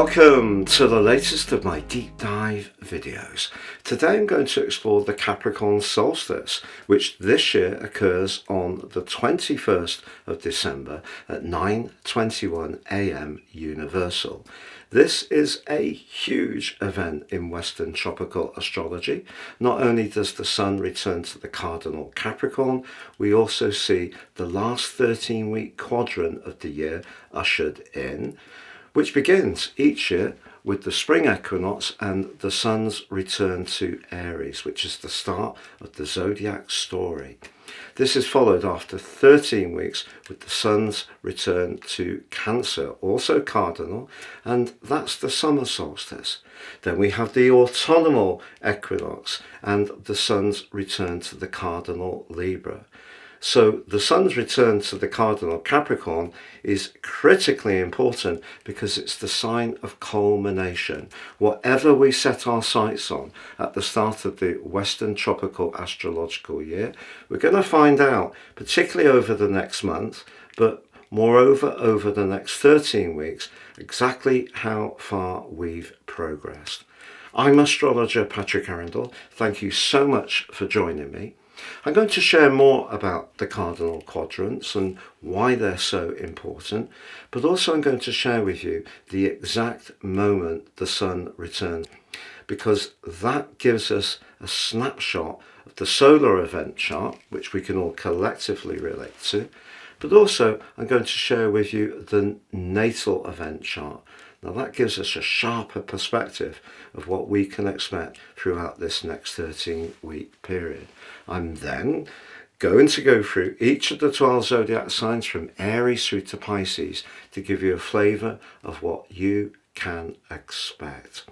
Welcome to the latest of my deep dive videos. Today I'm going to explore the Capricorn Solstice, which this year occurs on the 21st of December at 9:21 AM Universal. This is a huge event in Western tropical astrology. Not only does the Sun return to the Cardinal Capricorn, we also see the last 13-week quadrant of the year ushered in, which begins each year with the spring equinox and the Sun's return to Aries, which is the start of the zodiac story. This is followed after 13 weeks with the Sun's return to Cancer, also cardinal, and that's the summer solstice. Then we have the autumnal equinox and the Sun's return to the cardinal Libra. So the Sun's return to the Cardinal Capricorn is critically important because it's the sign of culmination. Whatever we set our sights on at the start of the Western tropical astrological year, we're going to find out, particularly over the next month, but moreover over the next 13 weeks, exactly how far we've progressed. I'm astrologer Patrick Arundell. Thank you so much for joining me. I'm going to share more about the cardinal quadrants and why they're so important, but also I'm going to share with you the exact moment the Sun returns, because that gives us a snapshot of the solar event chart, which we can all collectively relate to, but also I'm going to share with you the natal event chart. Now that gives us a sharper perspective of what we can expect throughout this next 13-week period. I'm then going to go through each of the 12 zodiac signs from Aries through to Pisces to give you a flavour of what you can expect.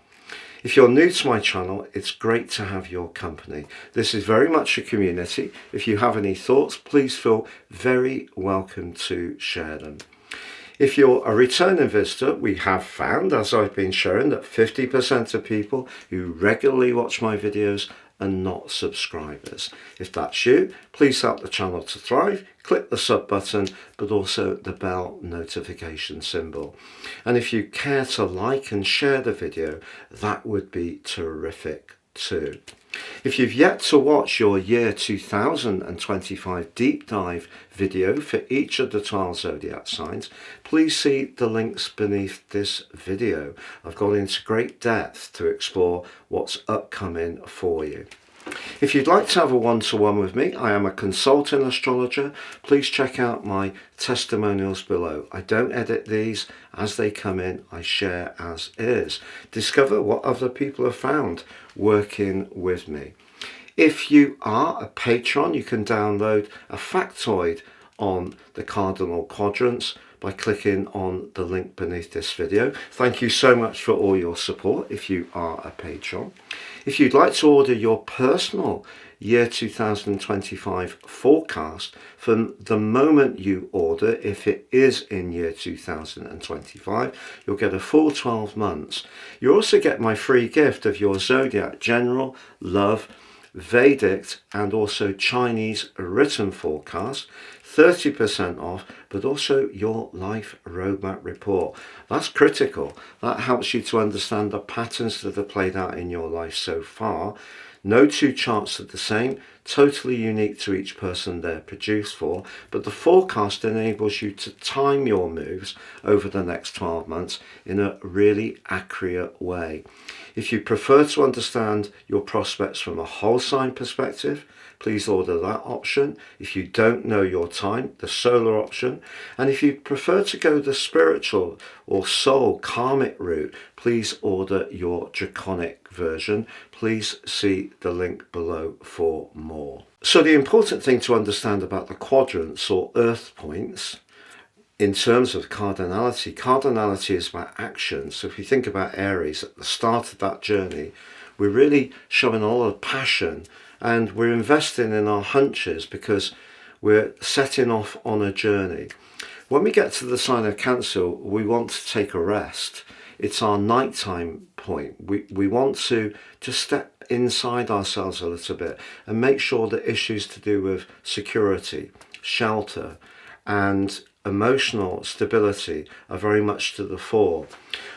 If you're new to my channel, it's great to have your company. This is very much a community. If you have any thoughts, please feel very welcome to share them. If you're a returning visitor, we have found, as I've been showing, that 50% of people who regularly watch my videos are not subscribers. If that's you, please help the channel to thrive. Click the sub button, but also the bell notification symbol. And if you care to like and share the video, that would be terrific too. If you've yet to watch your year 2025 deep dive video for each of the 12 zodiac signs, please see the links beneath this video. I've gone into great depth to explore what's upcoming for you. If you'd like to have a one-to-one with me, I am a consulting astrologer. Please check out my testimonials below. I don't edit these. As they come in, I share as is. Discover what other people have found working with me. If you are a patron, you can download a factoid on the cardinal quadrants by clicking on the link beneath this video. Thank you so much for all your support if you are a patron. If you'd like to order your personal year 2025 forecast, from the moment you order, if it is in year 2025, you'll get a full 12 months. You also get my free gift of your zodiac general, love, Vedic and also Chinese written forecast, 30% off, but also your life roadmap report. That's critical. That helps you to understand the patterns that have played out in your life so far. No two charts are the same, totally unique to each person they're produced for, but the forecast enables you to time your moves over the next 12 months in a really accurate way. If you prefer to understand your prospects from a whole sign perspective, please order that option. If you don't know your time, the solar option. And if you prefer to go the spiritual or soul karmic route, please order your draconic version. Please see the link below for more. So the important thing to understand about the quadrants or earth points in terms of cardinality, cardinality is about action. So if you think about Aries at the start of that journey, we're really showing a lot of passion and we're investing in our hunches because we're setting off on a journey. When we get to the sign of Cancer, we want to take a rest. It's our nighttime point. We want to just step inside ourselves a little bit and make sure that issues to do with security, shelter, and emotional stability are very much to the fore.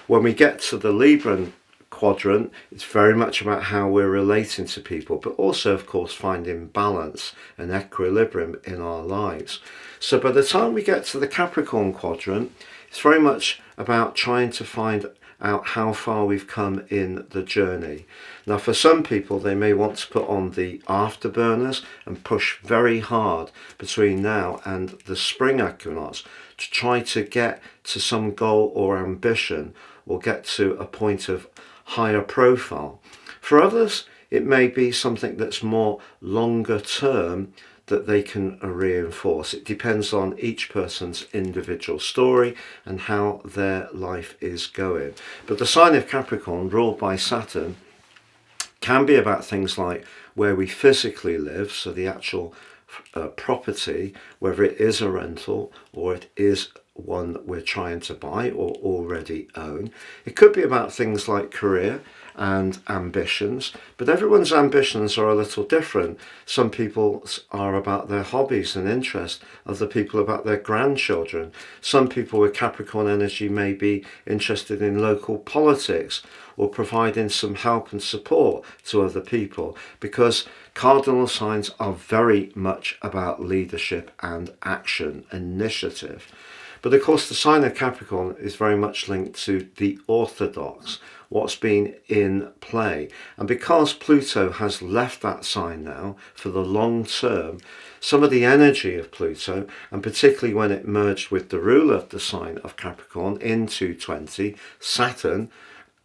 When we get to the Libra quadrant, it's very much about how we're relating to people, but also, of course, finding balance and equilibrium in our lives. So by the time we get to the Capricorn quadrant, it's very much about trying to find out how far we've come in the journey. Now, for some people, they may want to put on the afterburners and push very hard between now and the spring equinox to try to get to some goal or ambition, or get to a point of higher profile. For others, it may be something that's more longer term that they can reinforce. It depends on each person's individual story and how their life is going. But the sign of Capricorn, ruled by Saturn, can be about things like where we physically live, so the actual property, whether it is a rental or it is one we're trying to buy or already own. It could be about things like career and ambitions, but everyone's ambitions are a little different. Some people's are about their hobbies and interests, other people about their grandchildren. Some people with Capricorn energy may be interested in local politics or providing some help and support to other people, because cardinal signs are very much about leadership and action, initiative. But of course, the sign of Capricorn is very much linked to the orthodox, what's been in play. And because Pluto has left that sign now for the long term, some of the energy of Pluto, and particularly when it merged with the ruler of the sign of Capricorn in 220, Saturn,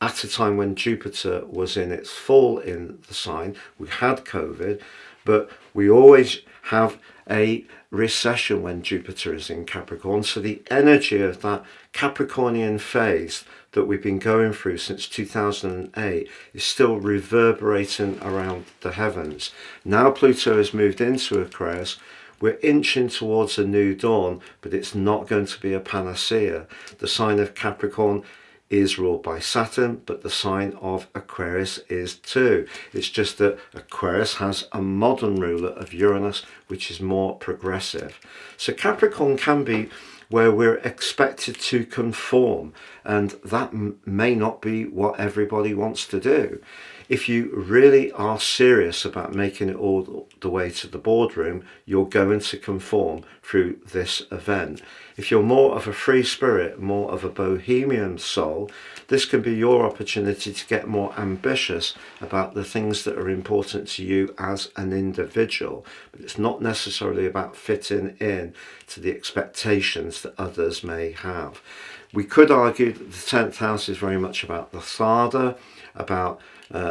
at a time when Jupiter was in its fall in the sign, we had COVID, but we always have a recession when Jupiter is in Capricorn. So the energy of that Capricornian phase that we've been going through since 2008 is still reverberating around the heavens. Now Pluto has moved into Aquarius. We're inching towards a new dawn, but it's not going to be a panacea. The sign of Capricorn is ruled by Saturn, but the sign of Aquarius is too. It's just that Aquarius has a modern ruler of Uranus, which is more progressive. So Capricorn can be where we're expected to conform, and that may not be what everybody wants to do. If you really are serious about making it all the way to the boardroom, you're going to conform through this event. If you're more of a free spirit, more of a bohemian soul, this can be your opportunity to get more ambitious about the things that are important to you as an individual. But it's not necessarily about fitting in to the expectations that others may have. We could argue that the 10th house is very much about the father, about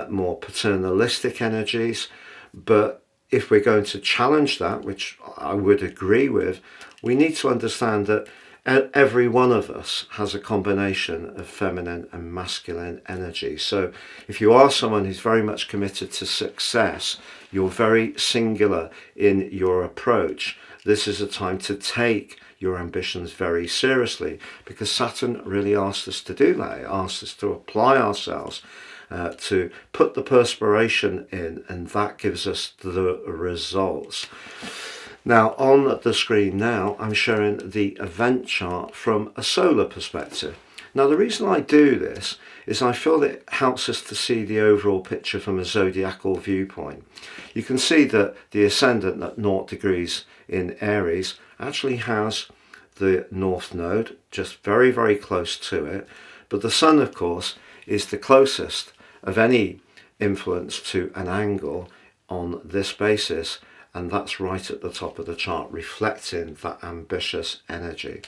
more paternalistic energies, but if we're going to challenge that, which I would agree with, we need to understand that every one of us has a combination of feminine and masculine energy. So if you are someone who's very much committed to success, you're very singular in your approach, this is a time to take your ambitions very seriously, because Saturn really asks us to do that. It asks us to apply ourselves, to put the perspiration in, and that gives us the results. Now on the screen now I'm showing the event chart from a solar perspective. Now the reason I do this is I feel that it helps us to see the overall picture from a zodiacal viewpoint. You can see that the ascendant at 0 degrees in Aries actually has the North Node just very, very close to it, but the Sun, of course, is the closest of any influence to an angle on this basis, and that's right at the top of the chart, reflecting that ambitious energy.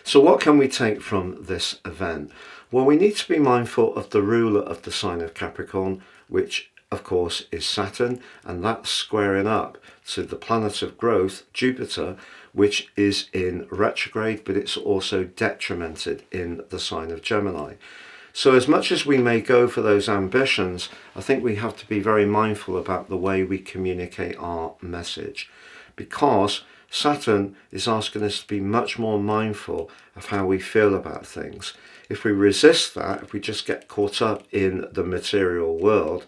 So what can we take from this event? Well, we need to be mindful of the ruler of the sign of Capricorn, which of course is Saturn, and that's squaring up to the planet of growth, Jupiter, which is in retrograde, but it's also detrimented in the sign of Gemini. So as much as we may go for those ambitions, I think we have to be very mindful about the way we communicate our message, because Saturn is asking us to be much more mindful of how we feel about things. If we resist that, if we just get caught up in the material world,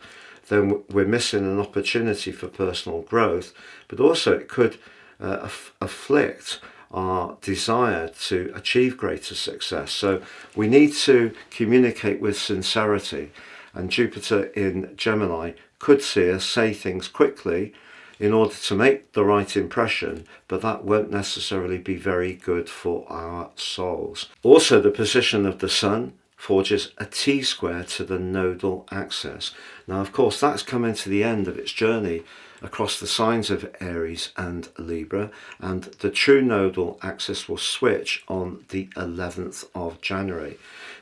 then we're missing an opportunity for personal growth, but also it could afflict our desire to achieve greater success. So we need to communicate with sincerity, and Jupiter in Gemini could see us say things quickly in order to make the right impression, but that won't necessarily be very good for our souls. Also, the position of the Sun forges a T-square to the nodal axis. Now, of course, that's coming to the end of its journey across the signs of Aries and Libra, and the true nodal axis will switch on the 11th of January.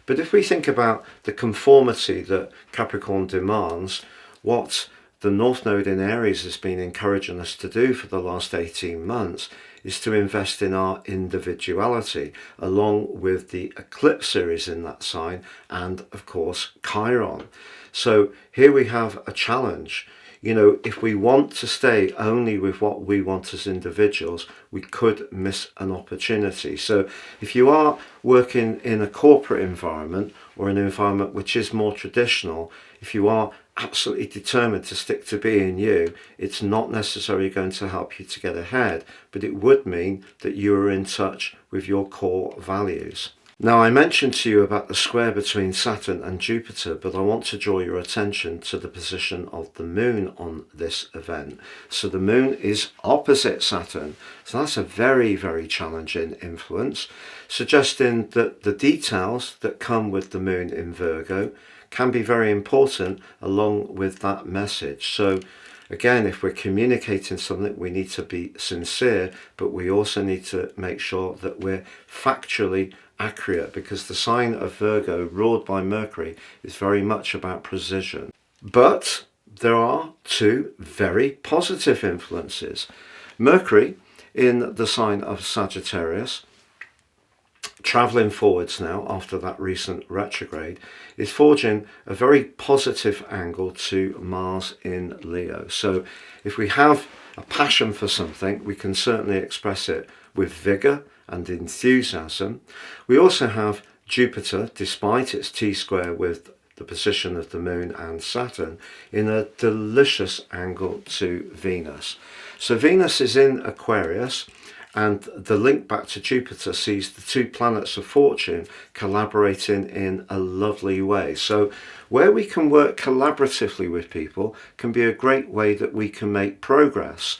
But if we think about the conformity that Capricorn demands, what the North Node in Aries has been encouraging us to do for the last 18 months is to invest in our individuality, along with the eclipse series in that sign and, of course, Chiron. So here we have a challenge. You know, if we want to stay only with what we want as individuals, we could miss an opportunity. So if you are working in a corporate environment or an environment which is more traditional, if you are absolutely determined to stick to being you, it's not necessarily going to help you to get ahead, but it would mean that you are in touch with your core values. Now, I mentioned to you about the square between Saturn and Jupiter, but I want to draw your attention to the position of the Moon on this event. So the Moon is opposite Saturn, so that's a very, very challenging influence, suggesting that the details that come with the Moon in Virgo can be very important along with that message. So again, if we're communicating something, we need to be sincere, but we also need to make sure that we're factually accurate, because the sign of Virgo, ruled by Mercury, is very much about precision. But there are two very positive influences. Mercury in the sign of Sagittarius, travelling forwards now after that recent retrograde, is forging a very positive angle to Mars in Leo. So if we have a passion for something, we can certainly express it with vigour and enthusiasm. We also have Jupiter, despite its T-square with the position of the Moon and Saturn, in a delicious angle to Venus. So Venus is in Aquarius, and the link back to Jupiter sees the two planets of fortune collaborating in a lovely way. So where we can work collaboratively with people can be a great way that we can make progress.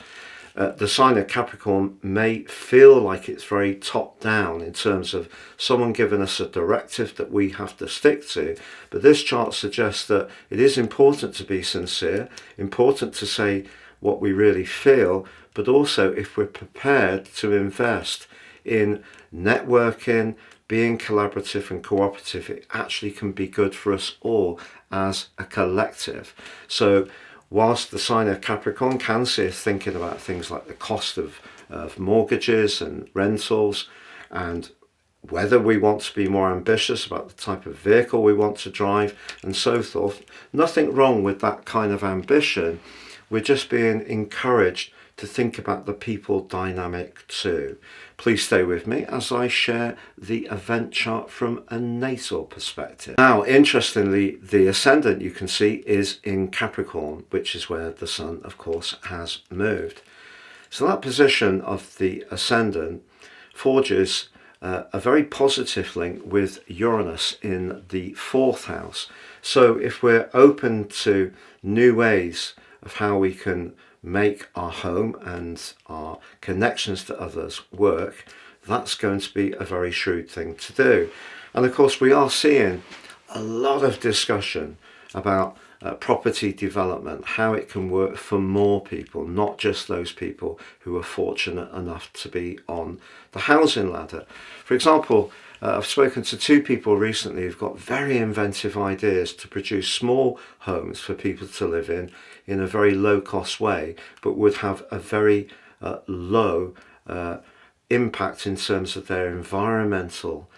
The sign of Capricorn may feel like it's very top down in terms of someone giving us a directive that we have to stick to, but this chart suggests that it is important to be sincere, important to say what we really feel, but also if we're prepared to invest in networking, being collaborative and cooperative, it actually can be good for us all as a collective. So whilst the sign of Capricorn can see us thinking about things like the cost of mortgages and rentals, and whether we want to be more ambitious about the type of vehicle we want to drive and so forth, nothing wrong with that kind of ambition. We're just being encouraged to think about the people dynamic too. Please stay with me as I share the event chart from a natal perspective. Now, interestingly, the ascendant you can see is in Capricorn, which is where the Sun, of course, has moved. So that position of the ascendant forges a very positive link with Uranus in the 4th house. So if we're open to new ways of how we can make our home and our connections to others work, that's going to be a very shrewd thing to do. And of course, we are seeing a lot of discussion about property development, how it can work for more people, not just those people who are fortunate enough to be on the housing ladder. For example, I've spoken to two people recently who've got very inventive ideas to produce small homes for people to live in a very low cost way, but would have a very low impact in terms of their environmental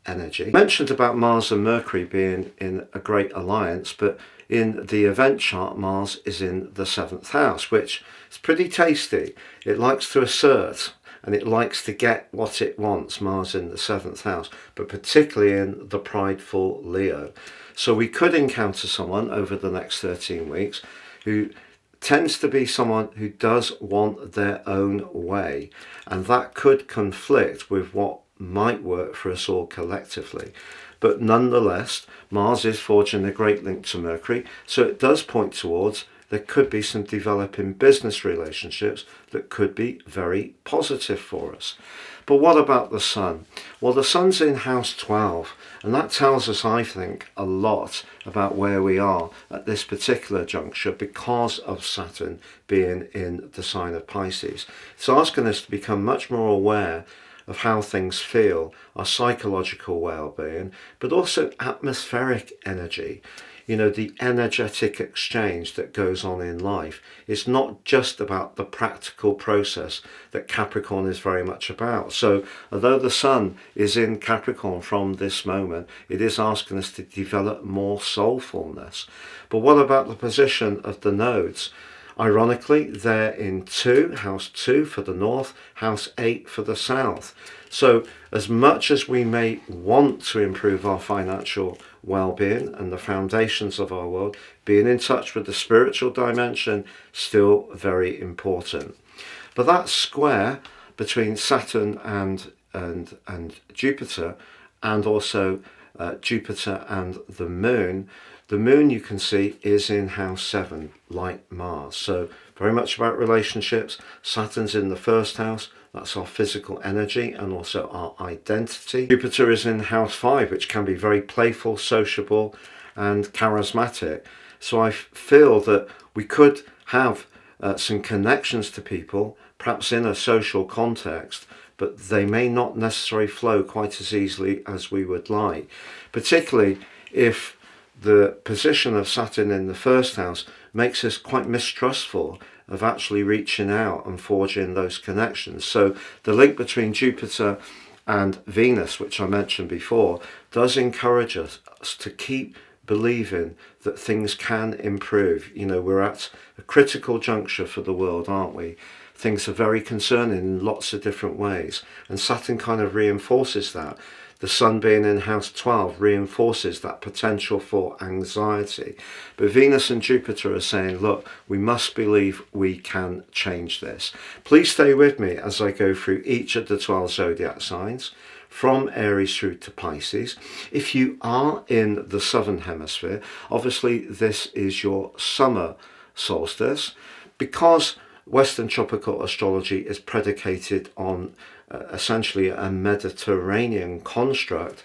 energy. I mentioned about Mars and Mercury being in a great alliance, but in the event chart, Mars is in the 7th house, which is pretty tasty. It likes to assert and it likes to get what it wants, Mars in the 7th house, but particularly in the prideful Leo. So we could encounter someone over the next 13 weeks who tends to be someone who does want their own way, and that could conflict with what might work for us all collectively. But nonetheless, Mars is forging a great link to Mercury, so it does point towards there could be some developing business relationships that could be very positive for us. But what about the Sun? Well, the Sun's in house 12, and that tells us, I think, a lot about where we are at this particular juncture because of Saturn being in the sign of Pisces. It's asking us to become much more aware of how things feel, our psychological well-being, but also atmospheric energy. You know, the energetic exchange that goes on in life. It's not just about the practical process that Capricorn is very much about. So although the Sun is in Capricorn from this moment, it is asking us to develop more soulfulness. But what about the position of the nodes? Ironically, they're in house 2 for the north, house 8 for the south. So as much as we may want to improve our financial well-being and the foundations of our world, being in touch with the spiritual dimension, still very important. But that square between Saturn and Jupiter, and also Jupiter and the moon you can see is in house 7, like Mars. So very much about relationships. Saturn's in the first house. That's our physical energy and also our identity. Jupiter is in house 5, which can be very playful, sociable and charismatic. So I feel that we could have some connections to people, perhaps in a social context, but they may not necessarily flow quite as easily as we would like, particularly if the position of Saturn in the first house makes us quite mistrustful of actually reaching out and forging those connections. So the link between Jupiter and Venus, which I mentioned before, does encourage us to keep believing that things can improve. You know, we're at a critical juncture for the world, aren't we? Things are very concerning in lots of different ways, and Saturn kind of reinforces that. The Sun being in house 12 reinforces that potential for anxiety. But Venus and Jupiter are saying, look, we must believe we can change this. Please stay with me as I go through each of the 12 zodiac signs, from Aries through to Pisces. If you are in the southern hemisphere, obviously this is your summer solstice, because Western tropical astrology is predicated on essentially a Mediterranean construct.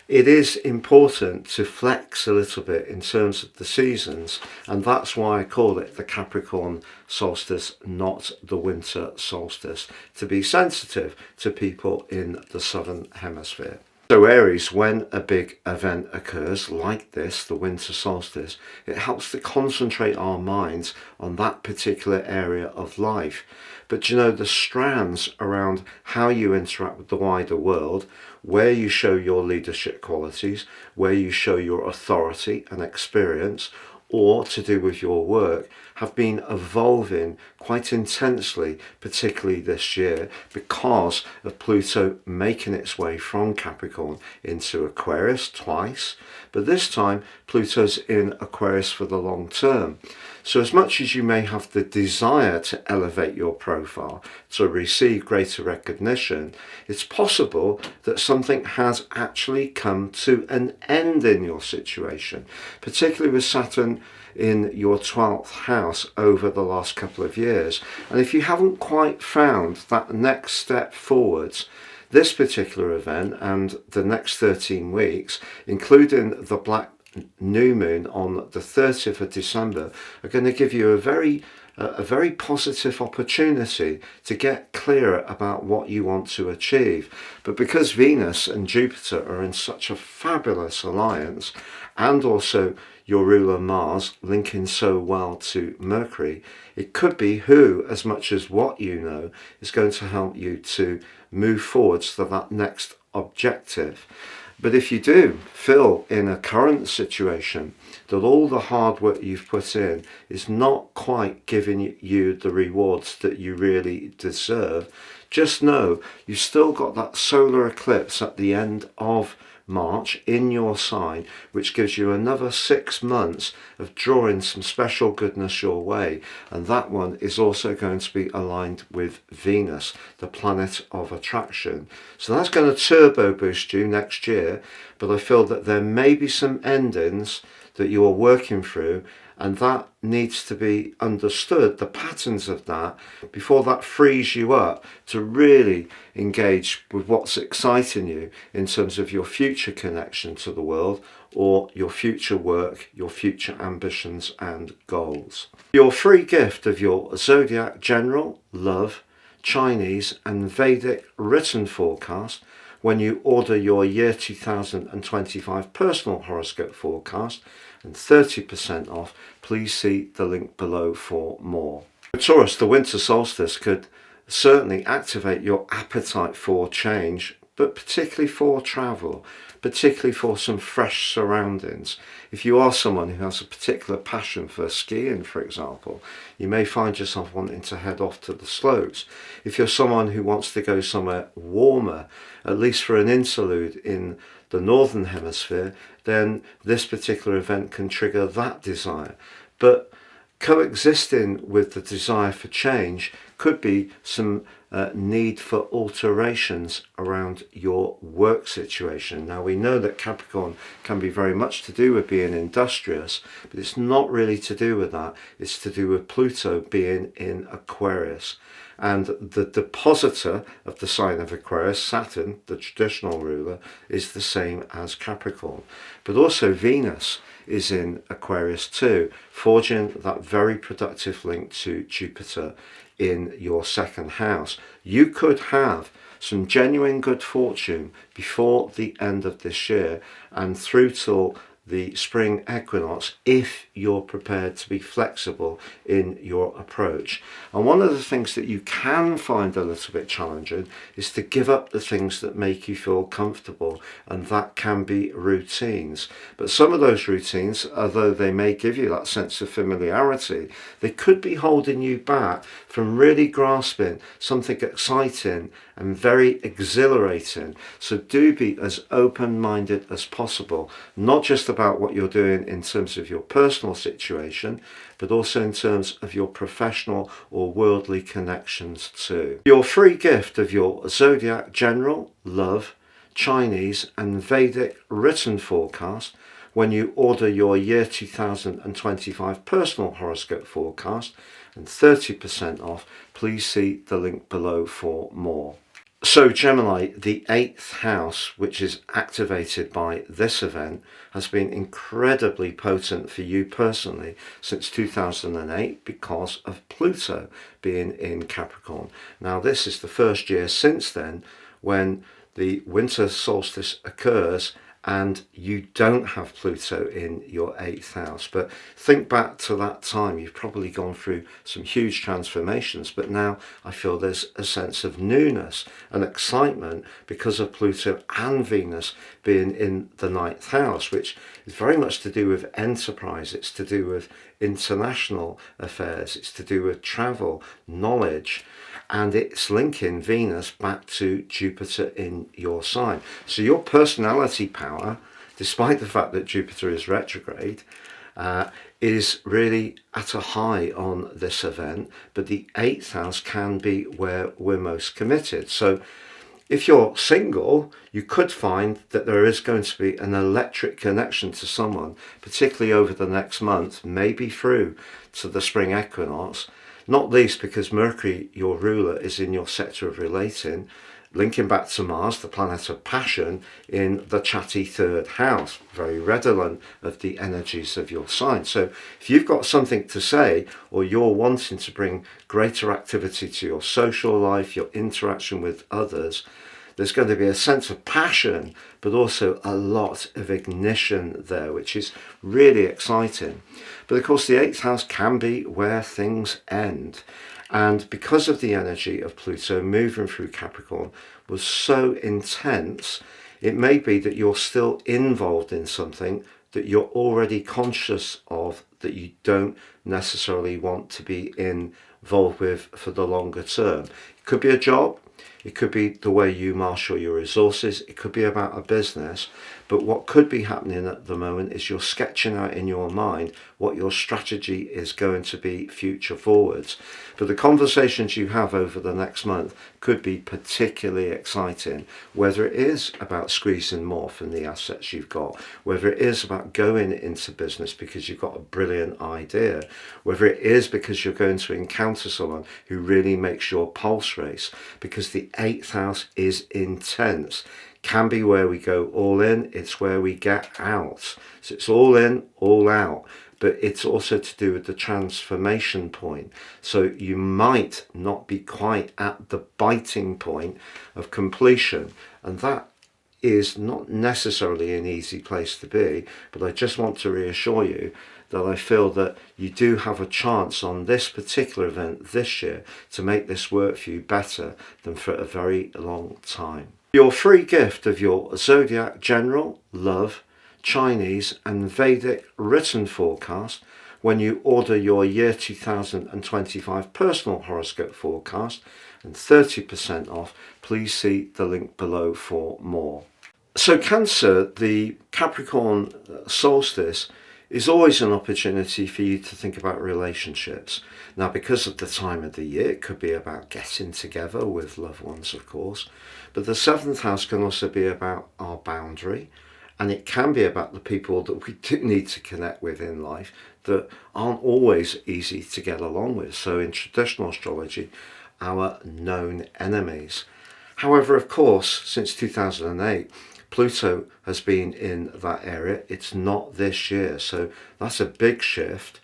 It is important to flex a little bit in terms of the seasons, and that's why I call it the Capricorn solstice, not the winter solstice, to be sensitive to people in the southern hemisphere. So Aries, when a big event occurs like this, the winter solstice, it helps to concentrate our minds on that particular area of life. But you know, the strands around how you interact with the wider world, where you show your leadership qualities, where you show your authority and experience, or to do with your work, have been evolving quite intensely, particularly this year, because of Pluto making its way from Capricorn into Aquarius twice. But this time, Pluto's in Aquarius for the long term. So as much as you may have the desire to elevate your profile, to receive greater recognition, it's possible that something has actually come to an end in your situation, particularly with Saturn in your 12th house over the last couple of years. And if you haven't quite found that next step forwards, this particular event and the next 13 weeks, including the black new moon on the 30th of December, are going to give you a very positive opportunity to get clearer about what you want to achieve. But because Venus and Jupiter are in such a fabulous alliance, and also your ruler Mars linking so well to Mercury, it could be who, as much as what you know, is going to help you to move forwards to that next objective. But if you do feel in a current situation that all the hard work you've put in is not quite giving you the rewards that you really deserve, just know you've still got that solar eclipse at the end of March in your sign, which gives you another 6 months of drawing some special goodness your way. And that one is also going to be aligned with Venus, the planet of attraction. So that's going to turbo boost you next year, but I feel that there may be some endings that you are working through, and that needs to be understood, the patterns of that, before that frees you up to really engage with what's exciting you in terms of your future connection to the world, or your future work, your future ambitions and goals. Your free gift of your zodiac general, love, Chinese and Vedic written forecast when you order your year 2025 personal horoscope forecast, and 30% off, please see the link below for more. Taurus, the winter solstice could certainly activate your appetite for change, but particularly for travel, particularly for some fresh surroundings. If you are someone who has a particular passion for skiing, for example, you may find yourself wanting to head off to the slopes. If you're someone who wants to go somewhere warmer, at least for an interlude in the northern hemisphere, then this particular event can trigger that desire. But coexisting with the desire for change could be some need for alterations around your work situation. Now, we know that Capricorn can be very much to do with being industrious, but it's not really to do with that. It's to do with Pluto being in Aquarius. And the depositor of the sign of Aquarius, Saturn, the traditional ruler, is the same as Capricorn. But also Venus is in Aquarius too, forging that very productive link to Jupiter in your second house. You could have some genuine good fortune before the end of this year and through till the spring equinox, if you're prepared to be flexible in your approach. And one of the things that you can find a little bit challenging is to give up the things that make you feel comfortable, and that can be routines. But some of those routines, although they may give you that sense of familiarity, they could be holding you back from really grasping something exciting and very exhilarating. So do be as open-minded as possible, not just about what you're doing in terms of your personal situation, but also in terms of your professional or worldly connections too. Your free gift of your zodiac general, love, Chinese and Vedic written forecast when you order your year 2025 personal horoscope forecast, and 30% off, please see the link below for more. So Gemini, the 8th house, which is activated by this event, has been incredibly potent for you personally since 2008 because of Pluto being in Capricorn. Now, this is the first year since then when the winter solstice occurs and you don't have Pluto in your 8th house. But think back to that time, you've probably gone through some huge transformations, but now I feel there's a sense of newness and excitement because of Pluto and Venus being in the 9th house, which is very much to do with enterprise, it's to do with international affairs, it's to do with travel, knowledge, and it's linking Venus back to Jupiter in your sign. So your personality power, despite the fact that Jupiter is retrograde, is really at a high on this event, but the 8th house can be where we're most committed. So if you're single, you could find that there is going to be an electric connection to someone, particularly over the next month, maybe through to the spring equinox, not least because Mercury, your ruler, is in your sector of relating, linking back to Mars, the planet of passion, in the chatty 3rd house, very redolent of the energies of your sign. So if you've got something to say, or you're wanting to bring greater activity to your social life, your interaction with others, there's going to be a sense of passion, but also a lot of ignition there, which is really exciting. But of course, the 8th house can be where things end. And because of the energy of Pluto moving through Capricorn was so intense, it may be that you're still involved in something that you're already conscious of that you don't necessarily want to be involved with for the longer term. It Could be a job, it could be the way you marshal your resources, it could be about a business, but what could be happening at the moment is you're sketching out in your mind what your strategy is going to be future forwards. But the conversations you have over the next month could be particularly exciting, whether it is about squeezing more from the assets you've got, whether it is about going into business because you've got a brilliant idea, whether it is because you're going to encounter someone who really makes your pulse race, because the 8th house is intense. Can be where we go all in, it's where we get out. So it's all in, all out. But it's also to do with the transformation point. So you might not be quite at the biting point of completion. And that is not necessarily an easy place to be. But I just want to reassure you that I feel that you do have a chance on this particular event this year to make this work for you better than for a very long time. Your free gift of your Zodiac General, Love, Chinese and Vedic written forecast when you order your year 2025 personal horoscope forecast, and 30% off, please see the link below for more. So Cancer, the Capricorn solstice is always an opportunity for you to think about relationships. Now, because of the time of the year, it could be about getting together with loved ones, of course, but the 7th house can also be about our boundary, and it can be about the people that we do need to connect with in life that aren't always easy to get along with. So in traditional astrology, our known enemies. However, of course, since 2008, Pluto has been in that area. It's not this year, so that's a big shift.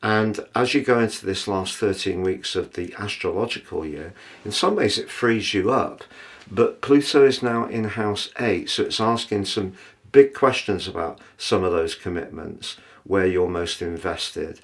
And as you go into this last 13 weeks of the astrological year, in some ways it frees you up. But Pluto is now in house 8, so it's asking some big questions about some of those commitments, where you're most invested.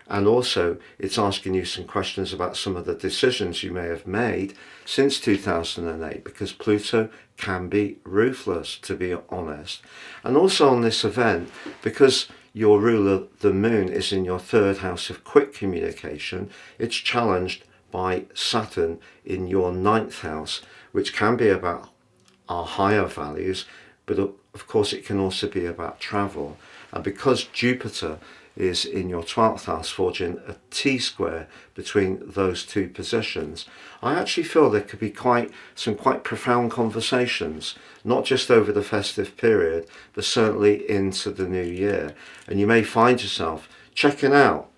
And also it's asking you some questions about some of the decisions you may have made since 2008, because Pluto can be ruthless, to be honest. And also on this event, because your ruler, the moon, is in your 3rd house of quick communication, it's challenged by Saturn in your 9th house, which can be about our higher values, but of course it can also be about travel. And because Jupiter is in your 12th house, forging a T-square between those two positions, I actually feel there could be some quite profound conversations, not just over the festive period, but certainly into the new year. And you may find yourself checking out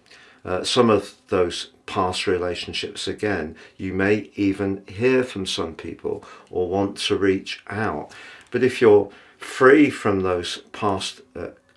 some of those past relationships again. You may even hear from some people or want to reach out. But if you're free from those past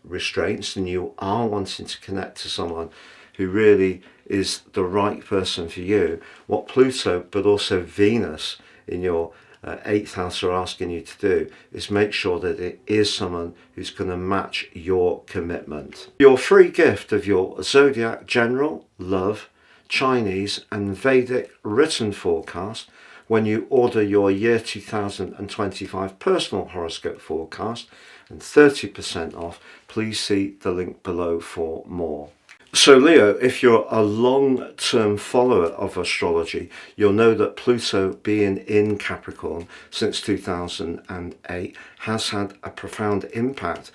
restraints and you are wanting to connect to someone who really is the right person for you, what Pluto but also Venus in your 8th house are asking you to do is make sure that it is someone who's going to match your commitment. Your free gift of your Zodiac General, Love, Chinese and Vedic written forecast when you order your year 2025 personal horoscope forecast, and 30% off, please see the link below for more. So Leo, if you're a long-term follower of astrology, you'll know that Pluto being in Capricorn since 2008 has had a profound impact,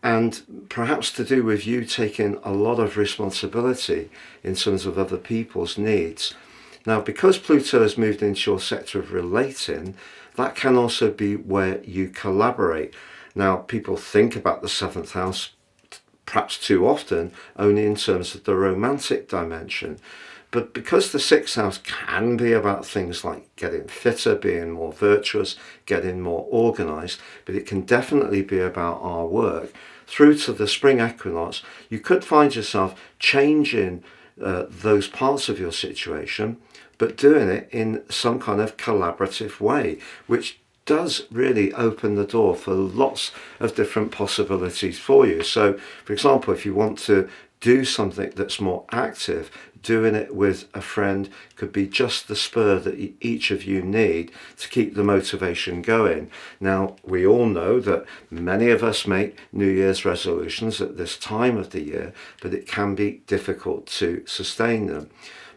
and perhaps to do with you taking a lot of responsibility in terms of other people's needs. Now, because Pluto has moved into your sector of relating, that can also be where you collaborate. Now, people think about the 7th house perhaps too often only in terms of the romantic dimension. But because the 6th house can be about things like getting fitter, being more virtuous, getting more organised, but it can definitely be about our work. Through to the spring equinox, you could find yourself changing those parts of your situation, but doing it in some kind of collaborative way, which does really open the door for lots of different possibilities for you. So, for example, if you want to do something that's more active, doing it with a friend could be just the spur that each of you need to keep the motivation going. Now, we all know that many of us make New Year's resolutions at this time of the year, but it can be difficult to sustain them.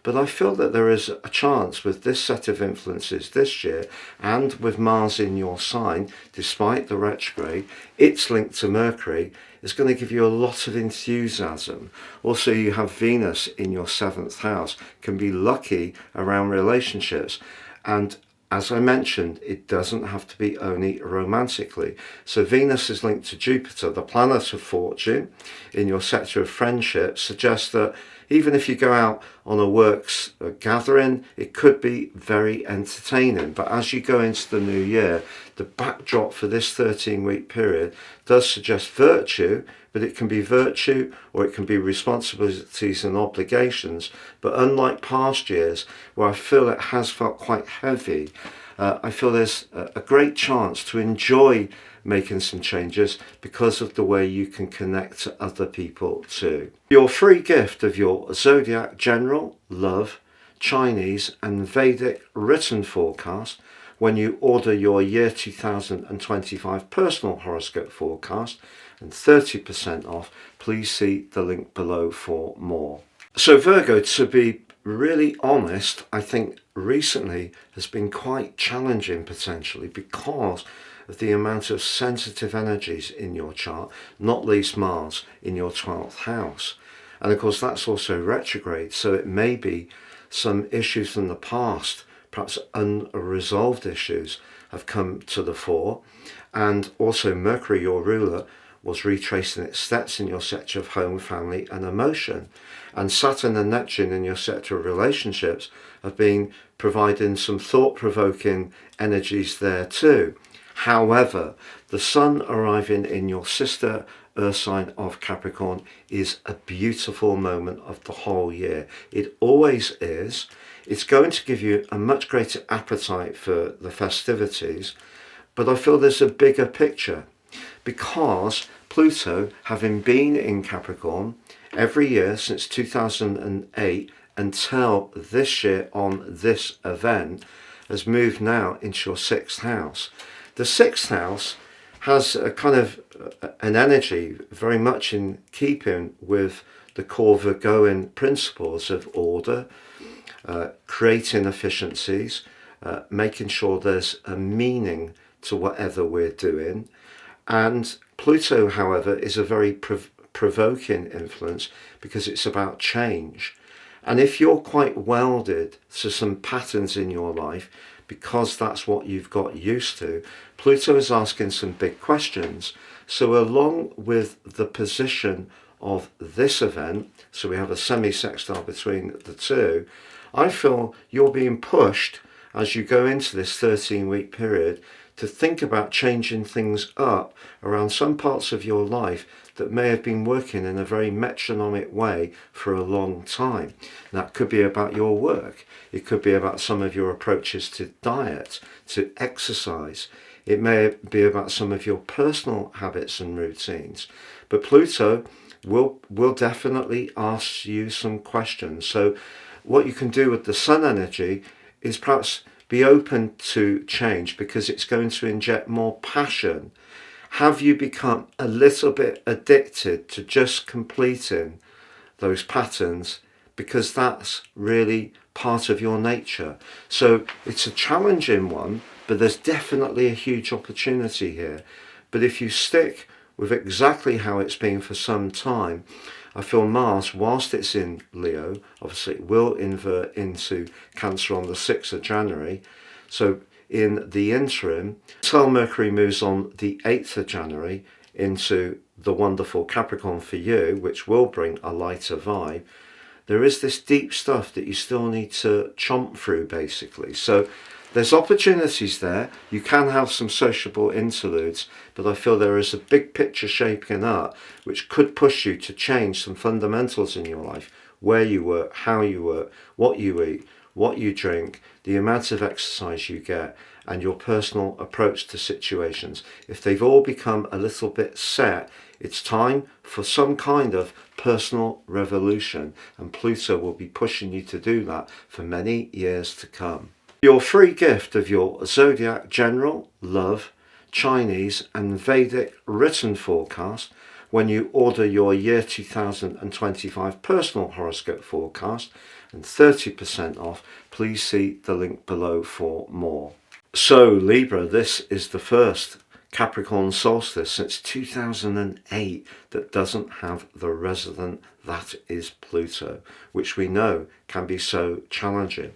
But I feel that there is a chance with this set of influences this year, and with Mars in your sign, despite the retrograde, it's linked to Mercury, is going to give you a lot of enthusiasm. Also, you have Venus in your 7th house, can be lucky around relationships. And as I mentioned, it doesn't have to be only romantically. So Venus is linked to Jupiter, the planet of fortune, in your sector of friendship, suggests that even if you go out on a works gathering, it could be very entertaining. But as you go into the new year, the backdrop for this 13-week period does suggest virtue, but it can be virtue or it can be responsibilities and obligations. But unlike past years, where I feel it has felt quite heavy, I feel there's a great chance to enjoy making some changes because of the way you can connect to other people too. Your free gift of your zodiac general, love, Chinese and Vedic written forecast when you order your year 2025 personal horoscope forecast, and 30% off, please see the link below for more. So Virgo, to be really honest, I think recently has been quite challenging potentially because of the amount of sensitive energies in your chart, not least Mars in your 12th house. And of course that's also retrograde, so it may be some issues from the past, perhaps unresolved issues, have come to the fore. And also Mercury, your ruler, was retracing its steps in your sector of home, family and emotion. And Saturn and Neptune in your sector of relationships have been providing some thought-provoking energies there too. However, the Sun arriving in your sister Earth sign of Capricorn is a beautiful moment of the whole year. It always is. It's going to give you a much greater appetite for the festivities, but I feel there's a bigger picture because Pluto, having been in Capricorn every year since 2008 until this year on this event, has moved now into your 6th house. The 6th house has a kind of an energy very much in keeping with the core Virgoan principles of order, creating efficiencies, making sure there's a meaning to whatever we're doing. And Pluto, however, is a very provoking influence because it's about change. And if you're quite welded to some patterns in your life, because that's what you've got used to, Pluto is asking some big questions. So along with the position of this event, so we have a semi-sextile between the two, I feel you're being pushed as you go into this 13-week period to think about changing things up around some parts of your life that may have been working in a very metronomic way for a long time. That could be about your work. It could be about some of your approaches to diet, to exercise. It may be about some of your personal habits and routines. But Pluto will definitely ask you some questions. So what you can do with the Sun energy is perhaps be open to change because it's going to inject more passion. Have you become a little bit addicted to just completing those patterns because that's really part of your nature? So it's a challenging one, but there's definitely a huge opportunity here. But if you stick with exactly how it's been for some time, I feel Mars, whilst it's in Leo, obviously it will invert into Cancer on the 6th of January. So in the interim, until Mercury moves on the 8th of January into the wonderful Capricorn for you, which will bring a lighter vibe, there is this deep stuff that you still need to chomp through basically. So there's opportunities there. You can have some sociable interludes, but I feel there is a big picture shaping up which could push you to change some fundamentals in your life, where you work, how you work, what you eat, what you drink, the amount of exercise you get, and your personal approach to situations. If they've all become a little bit set, it's time for some kind of personal revolution, and Pluto will be pushing you to do that for many years to come. Your free gift of your zodiac general, love, Chinese and Vedic written forecast when you order your year 2025 personal horoscope forecast, and 30% off. Please see the link below for more. So Libra, this is the first Capricorn solstice since 2008 that doesn't have the resident that is Pluto, which we know can be so challenging.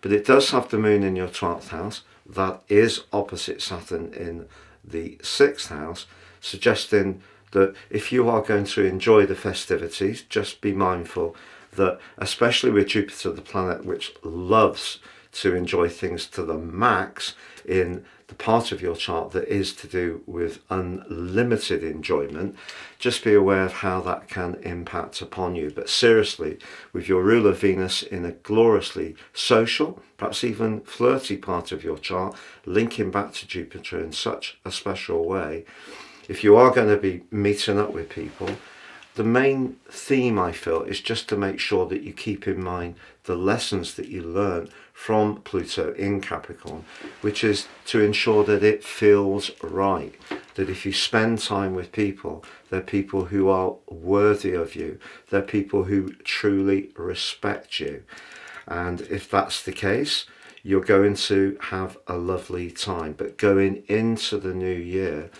But it does have the moon in your 12th house that is opposite Saturn in the 6th house, suggesting that if you are going to enjoy the festivities, just be mindful that, especially with Jupiter, the planet which loves to enjoy things to the max in the part of your chart that is to do with unlimited enjoyment, just be aware of how that can impact upon you. But seriously, with your ruler Venus in a gloriously social, perhaps even flirty part of your chart, linking back to Jupiter in such a special way, if you are going to be meeting up with people, the main theme I feel is just to make sure that you keep in mind the lessons that you learn from Pluto in Capricorn, which is to ensure that it feels right, that if you spend time with people, they're people who are worthy of you, they're people who truly respect you. And if that's the case, you're going to have a lovely time. But going into the new year,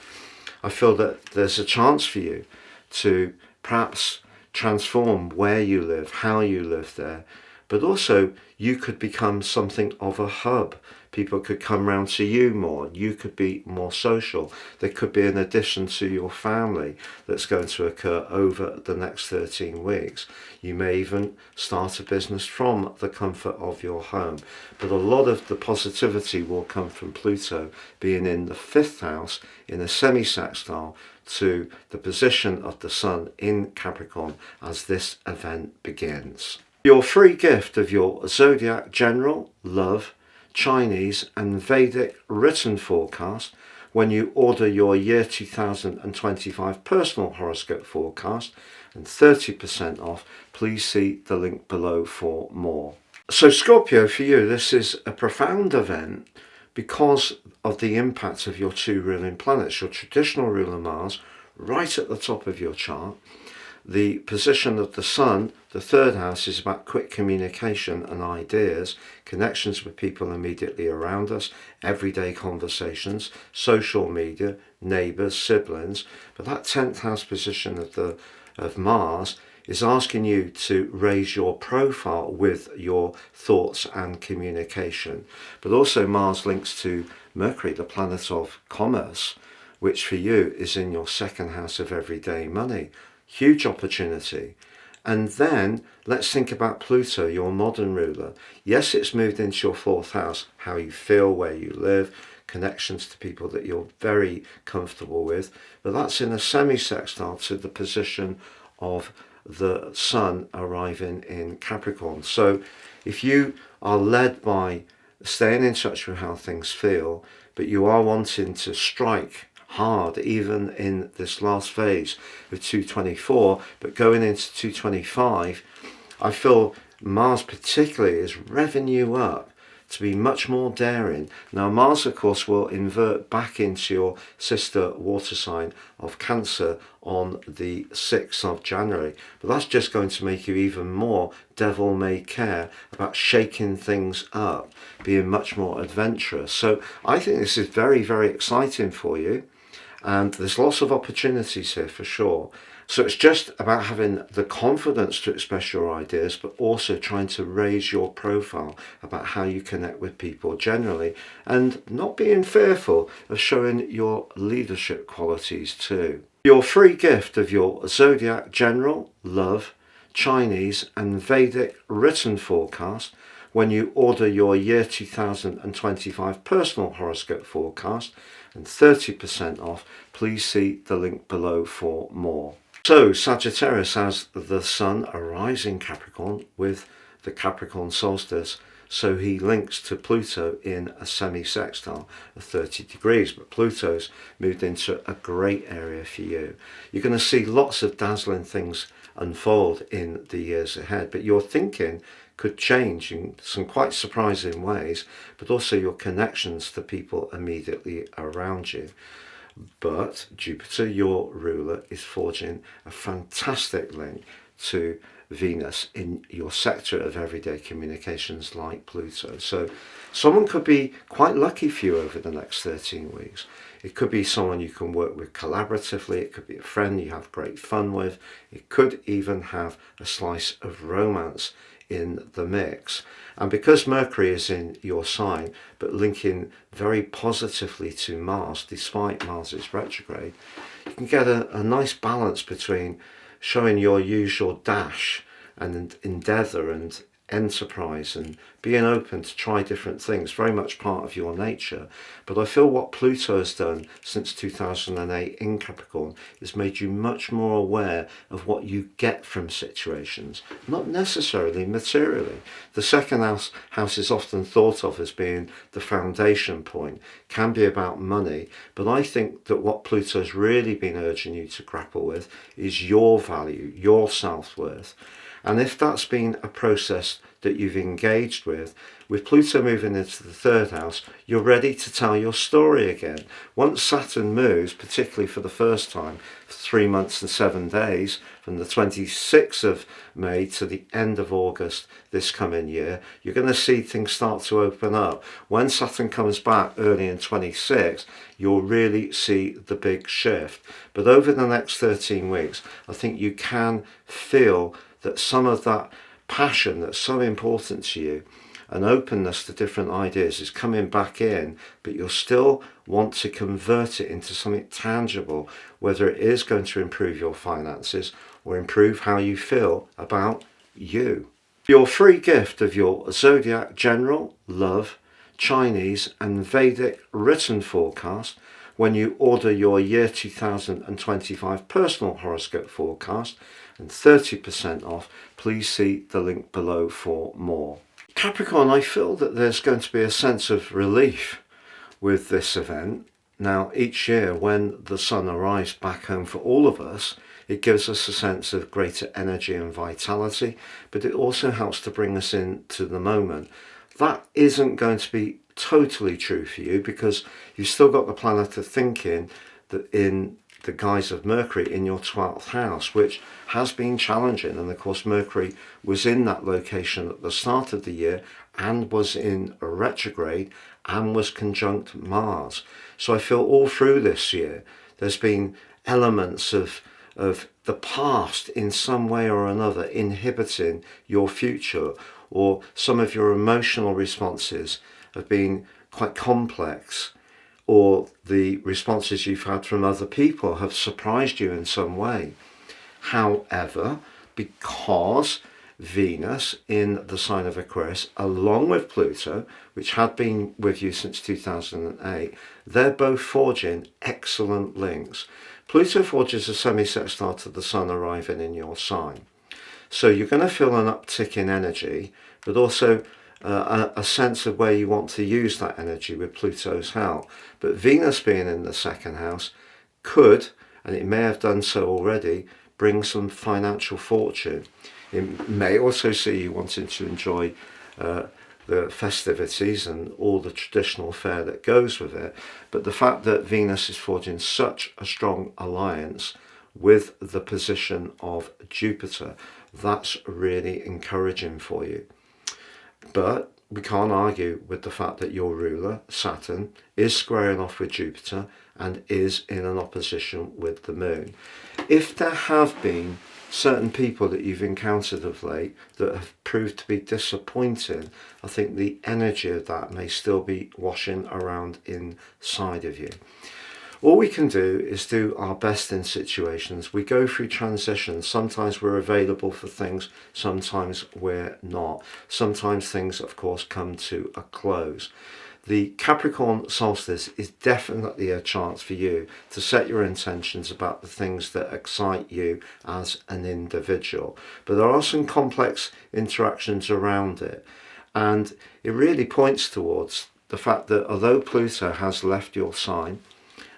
I feel that there's a chance for you to perhaps transform where you live, how you live there, but also you could become something of a hub. People could come round to you more. You could be more social. There could be an addition to your family that's going to occur over the next 13 weeks. You may even start a business from the comfort of your home. But a lot of the positivity will come from Pluto being in the 5th house in a semi-sextile to the position of the Sun in Capricorn as this event begins. Your free gift of your zodiac general, love, Chinese and Vedic written forecast when you order your year 2025 personal horoscope forecast, and 30% off. Please see the link below for more. So Scorpio, for you, this is a profound event because of the impact of your two ruling planets, your traditional ruler Mars right at the top of your chart. The position of the Sun, the 3rd house, is about quick communication and ideas, connections with people immediately around us, everyday conversations, social media, neighbours, siblings. But that 10th house position of Mars is asking you to raise your profile with your thoughts and communication. But also Mars links to Mercury, the planet of commerce, which for you is in your 2nd house of everyday money. Huge opportunity. And then let's think about Pluto, your modern ruler. Yes, it's moved into your 4th house, how you feel, where you live, connections to people that you're very comfortable with, but that's in a semi-sextile to the position of the Sun arriving in Capricorn. So if you are led by staying in touch with how things feel, but you are wanting to strike hard even in this last phase with 224, but going into 225, I feel Mars particularly is revving you up to be much more daring. Now Mars of course will invert back into your sister water sign of Cancer on the 6th of January, but that's just going to make you even more devil may care about shaking things up, being much more adventurous. So I think this is very, very exciting for you. And there's lots of opportunities here for sure. So it's just about having the confidence to express your ideas, but also trying to raise your profile about how you connect with people generally, and not being fearful of showing your leadership qualities too. Your free gift of your zodiac general, love, Chinese and Vedic written forecast when you order your year 2025 personal horoscope forecast, and 30% off. Please see the link below for more. So Sagittarius has the Sun arising Capricorn with the Capricorn solstice, so he links to Pluto in a semi-sextile of 30 degrees, but Pluto's moved into a great area for you. You're going to see lots of dazzling things unfold in the years ahead, but your thinking could change in some quite surprising ways, but also your connections to people immediately around you. But Jupiter, your ruler, is forging a fantastic link to Venus in your sector of everyday communications like Pluto. So someone could be quite lucky for you over the next 13 weeks. It could be someone you can work with collaboratively. It could be a friend you have great fun with. It could even have a slice of romance in the mix. And because Mercury is in your sign, but linking very positively to Mars, despite Mars's retrograde, you can get a nice balance between showing your usual dash and endeavour and enterprise and being open to try different things, very much part of your nature. But I feel what Pluto has done since 2008 in Capricorn is made you much more aware of what you get from situations, not necessarily materially. The second house is often thought of as being the foundation point, can be about money, but I think that what Pluto has really been urging you to grapple with is your value, your self-worth. And if that's been a process that you've engaged with Pluto moving into the third house, you're ready to tell your story again. Once Saturn moves, particularly for the first time, for 3 months and 7 days, from the 26th of May to the end of August this coming year, you're going to see things start to open up. When Saturn comes back early in 26, you'll really see the big shift. But over the next 13 weeks, I think you can feel that some of that passion that's so important to you and openness to different ideas is coming back in, but you'll still want to convert it into something tangible, whether it is going to improve your finances or improve how you feel about you. Your free gift of your Zodiac General, Love, Chinese and Vedic written forecast when you order your year 2025 personal horoscope forecast, and 30% off, please see the link below for more. Capricorn, I feel that there's going to be a sense of relief with this event. Now, each year when the sun arrives back home for all of us, it gives us a sense of greater energy and vitality, but it also helps to bring us into the moment. That isn't going to be totally true for you because you've still got the planet of thinking that in the guise of Mercury in your 12th house, which has been challenging. And of course, Mercury was in that location at the start of the year and was in a retrograde and was conjunct Mars. So I feel all through this year, there's been elements of the past in some way or another inhibiting your future, or some of your emotional responses have been quite complex, or the responses you've had from other people have surprised you in some way. However, because Venus in the sign of Aquarius, along with Pluto, which had been with you since 2008, they're both forging excellent links. Pluto forges a semi-sextile to the sun arriving in your sign. So you're going to feel an uptick in energy, but also a sense of where you want to use that energy with Pluto's help. But Venus being in the second house could, and it may have done so already, bring some financial fortune. It may also see you wanting to enjoy the festivities and all the traditional fare that goes with it. But the fact that Venus is forging such a strong alliance with the position of Jupiter, that's really encouraging for you. But we can't argue with the fact that your ruler, Saturn, is squaring off with Jupiter and is in an opposition with the moon. If there have been certain people that you've encountered of late that have proved to be disappointing, I think the energy of that may still be washing around inside of you. All we can do is do our best in situations. We go through transitions. Sometimes we're available for things, sometimes we're not. Sometimes things, of course, come to a close. The Capricorn solstice is definitely a chance for you to set your intentions about the things that excite you as an individual. But there are some complex interactions around it. And it really points towards the fact that although Pluto has left your sign,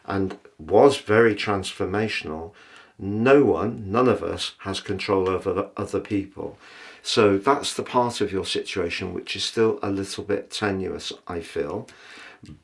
and was very transformational, none of us has control over other people. So that's the part of your situation which is still a little bit tenuous, I feel.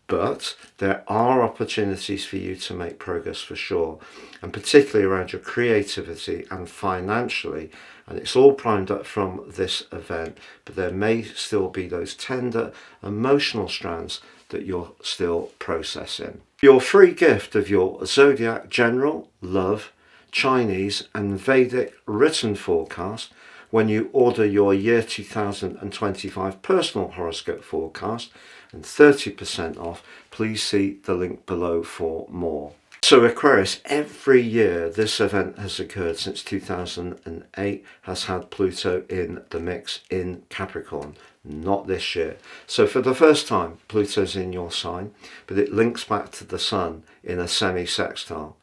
But there are opportunities for you to make progress for sure, and particularly around your creativity and financially, and it's all primed up from this event, but there may still be those tender emotional strands that you're still processing. Your free gift of your zodiac general, love, Chinese and Vedic written forecast when you order your year 2025 personal horoscope forecast, and 30% off. Please see the link below for more. So Aquarius, every year this event has occurred since 2008, has had Pluto in the mix in Capricorn. Not this year. So for the first time, Pluto's in your sign, but it links back to the Sun in a semi-sextile.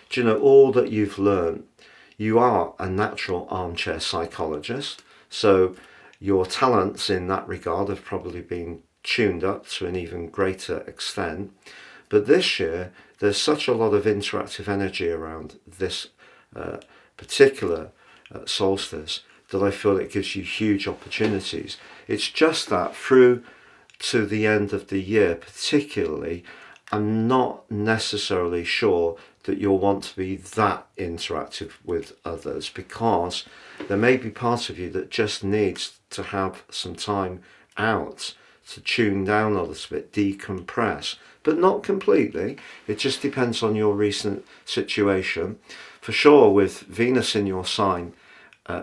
Do you know all that you've learned? You are a natural armchair psychologist, so your talents in that regard have probably been tuned up to an even greater extent. But this year, there's such a lot of interactive energy around this particular solstice that I feel it gives you huge opportunities. It's just that through to the end of the year, particularly, I'm not necessarily sure that you'll want to be that interactive with others, because there may be part of you that just needs to have some time out to tune down a little bit, decompress, but not completely. It just depends on your recent situation. For sure, with Venus in your sign,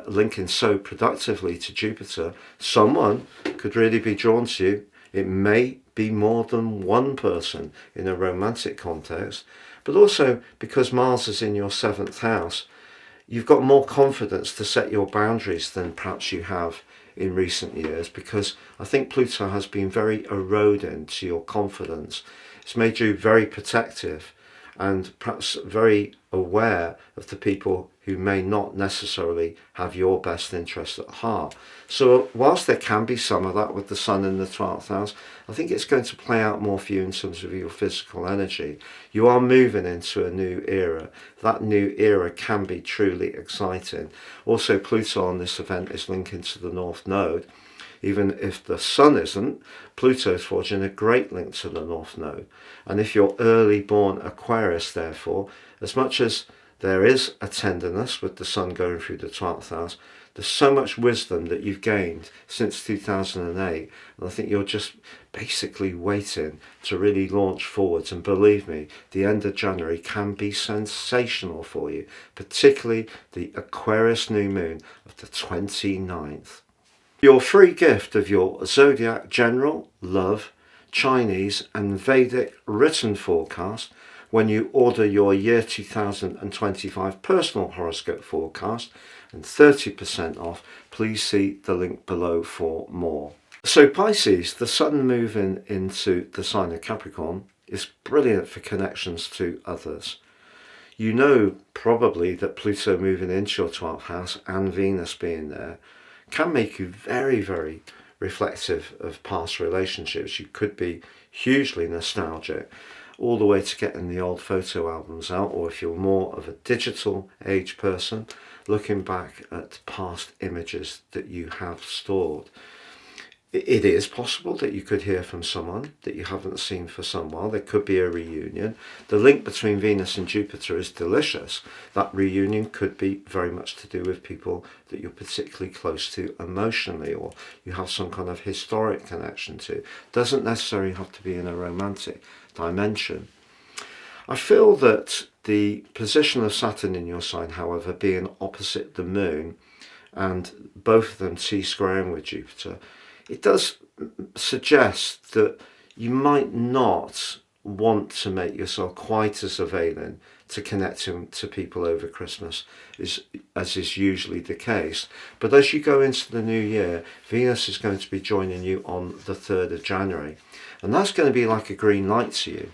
linking so productively to Jupiter, someone could really be drawn to you. It may be more than one person in a romantic context, but also because Mars is in your 7th house, you've got more confidence to set your boundaries than perhaps you have in recent years, because I think Pluto has been very eroding to your confidence. It's made you very protective and perhaps very aware of the people who may not necessarily have your best interest at heart. So whilst there can be some of that with the Sun in the 12th house, I think it's going to play out more for you in terms of your physical energy. You are moving into a new era. That new era can be truly exciting. Also, Pluto on this event is linking to the North Node. Even if the Sun isn't, Pluto's forging a great link to the North Node. And if you're early born Aquarius, therefore, as much as there is a tenderness with the Sun going through the 12th house, there's so much wisdom that you've gained since 2008. And I think you're just basically waiting to really launch forwards. And believe me, the end of January can be sensational for you, particularly the Aquarius new moon of the 29th. Your free gift of your zodiac general, love, Chinese and Vedic written forecast when you order your year 2025 personal horoscope forecast, and 30% off. Please see the link below for more. So Pisces, the Sun moving into the sign of Capricorn is brilliant for connections to others. You know probably that Pluto moving into your 12th house and Venus being there can make you very, very reflective of past relationships. You could be hugely nostalgic, all the way to getting the old photo albums out, or if you're more of a digital age person, looking back at past images that you have stored. It is possible that you could hear from someone that you haven't seen for some while. There could be a reunion. The link between Venus and Jupiter is delicious. That reunion could be very much to do with people that you're particularly close to emotionally, or you have some kind of historic connection to. Doesn't necessarily have to be in a romantic dimension. I feel that the position of Saturn in your sign, however, being opposite the moon, and both of them T-squaring with Jupiter, it does suggest that you might not want to make yourself quite as availing to connecting to people over Christmas as is usually the case. But as you go into the new year, Venus is going to be joining you on the 3rd of January. And that's going to be like a green light to you.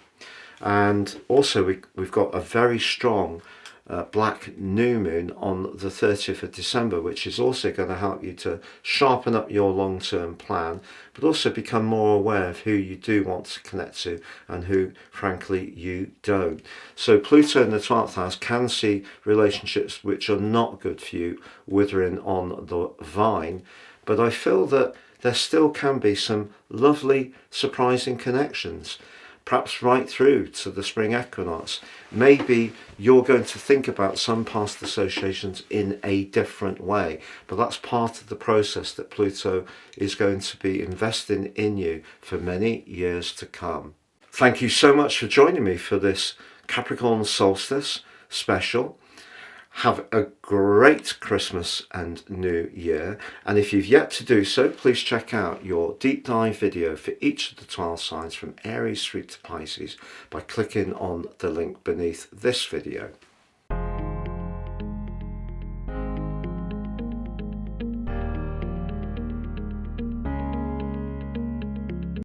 And also we've got a very strong black new moon on the 30th of December, which is also going to help you to sharpen up your long-term plan, but also become more aware of who you do want to connect to and who, frankly, you don't. So Pluto in the 12th house can see relationships which are not good for you withering on the vine, but I feel that there still can be some lovely, surprising connections. perhaps right through to the spring equinox. Maybe you're going to think about some past associations in a different way, but that's part of the process that Pluto is going to be investing in you for many years to come. Thank you so much for joining me for this Capricorn Solstice special. Have a great Christmas and New Year, and if you've yet to do so, please check out your deep dive video for each of the 12 signs from Aries through to Pisces by clicking on the link beneath this video.